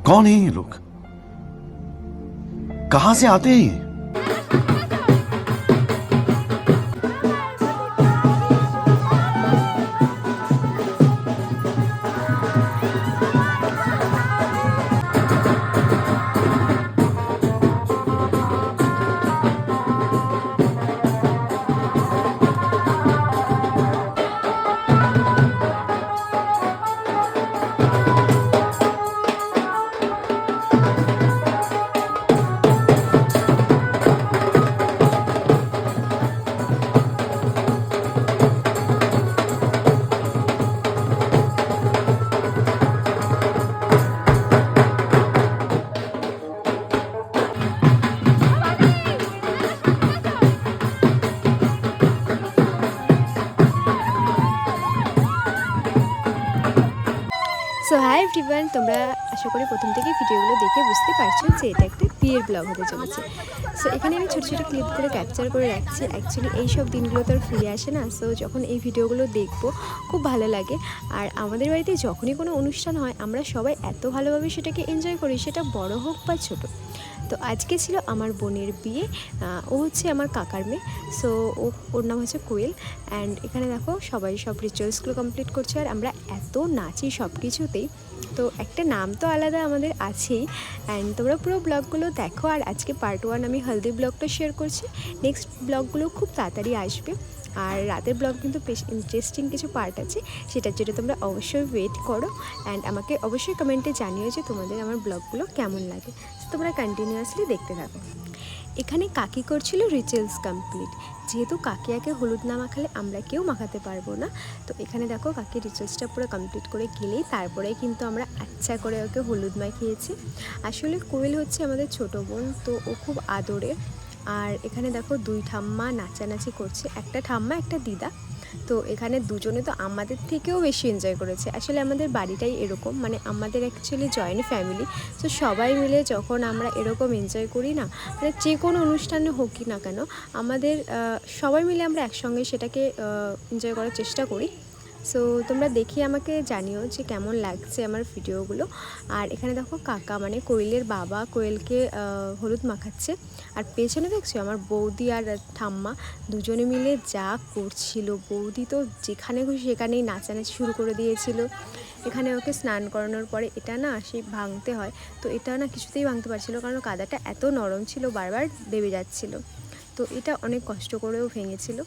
कौन है ये लोग? कहां से आते हैं ये? সো হাই এভরিওয়ান, তোমরা আশা করি প্রথম থেকে ভিডিওগুলো দেখে বুঝতে পারছো যে এটা একটা বিয়ের ব্লগ হতে চলেছে। সো এখানে আমি ছোটো ছোটো ক্লিপ করে ক্যাপচার করে রাখছি। অ্যাকচুয়ালি এই সব দিনগুলো তো আর ফিরে আসে না। সো যখন এই ভিডিওগুলো দেখবো খুব ভালো লাগে। আর আমাদের বাড়িতে যখনই কোনো অনুষ্ঠান হয় আমরা সবাই এত ভালোভাবে সেটাকে এনজয় করি, সেটা বড় হোক বা ছোট। তো আজকে ছিল আমার বোনের বিয়ে। ও হচ্ছে আমার কাকার মেয়ে। সো ওর নাম হচ্ছে কোয়েল। অ্যান্ড এখানে দেখো সবাই সব রিচুয়ালসগুলো কমপ্লিট করছে আর আমরা এত নাচি সব কিছুতেই। তো একটা নাম তো আলাদা আমাদের আছেই। অ্যান্ড তোমরা পুরো ব্লগগুলো দেখো। আর আজকে পার্ট 1 আমি হলদি ব্লগটা শেয়ার করছি। নেক্সট ব্লগগুলো খুব তাড়াতাড়ি আসবে। আর রাতের ব্লগ কিন্তু বেশ ইন্টারেস্টিং কিছু পার্ট আছে, সেটার জন্য তোমরা অবশ্যই ওয়েট করো। অ্যান্ড আমাকে অবশ্যই কমেন্টে জানিও যে তোমাদের আমার ব্লগগুলো কেমন লাগে। তোমরা কন্টিনিউয়াসলি দেখতে থাকো। এখানে কাকি করছিল রিচুয়ালস কমপ্লিট। যেহেতু কাকিয়াকে হলুদ না মাখালে আমরা কেউ মাখাতে পারবো না। তো এখানে দেখো কাকি রিচুয়ালসটা পুরো কমপ্লিট করে গেলেই তারপরে কিন্তু আমরা আচ্ছা করে ওকে হলুদ মাখিয়েছি। আসলে কোয়েল হচ্ছে আমাদের ছোটো বোন, তো ও খুব আদরের। আর এখানে দেখো দুই ঠাম্মা নাচানাচি করছে, একটা ঠাম্মা একটা দিদা। তো এখানে দুজনে তো আমাদের থেকেও বেশি এনজয় করেছে। আসলে আমাদের বাড়িটাই এরকম, মানে আমাদের অ্যাকচুয়ালি জয়েন্ট ফ্যামিলি। তো সবাই মিলে যখন আমরা এরকম এনজয় করি না, মানে যে কোনো অনুষ্ঠানে হোক কি না কেন, আমাদের সবাই মিলে আমরা একসঙ্গে সেটাকে এনজয় করার চেষ্টা করি। সো তোমরা দেখে আমাকে জানিও যে কেমন লাগছে আমার ভিডিওগুলো। আর এখানে দেখো কাকা মানে কোয়েলের বাবা কোয়েলকে হলুদ মাখাচ্ছে। আর পেছনে দেখছো আমার বৌদি আর ঠাম্মা দুজনে মিলে যা করছিল। বৌদি তো যেখানে খুশি সেখানেই নাচানাচি শুরু করে দিয়েছিল। এখানে ওকে স্নান করানোর পরে এটা না সেই ভাঙতে হয়, তো এটা না কিছুতেই ভাঙতে পারছিল, কারণ কাদাটা এত নরম ছিল বারবার দেবে যাচ্ছিল। তো এটা অনেক কষ্ট করেও ভেঙেছিল।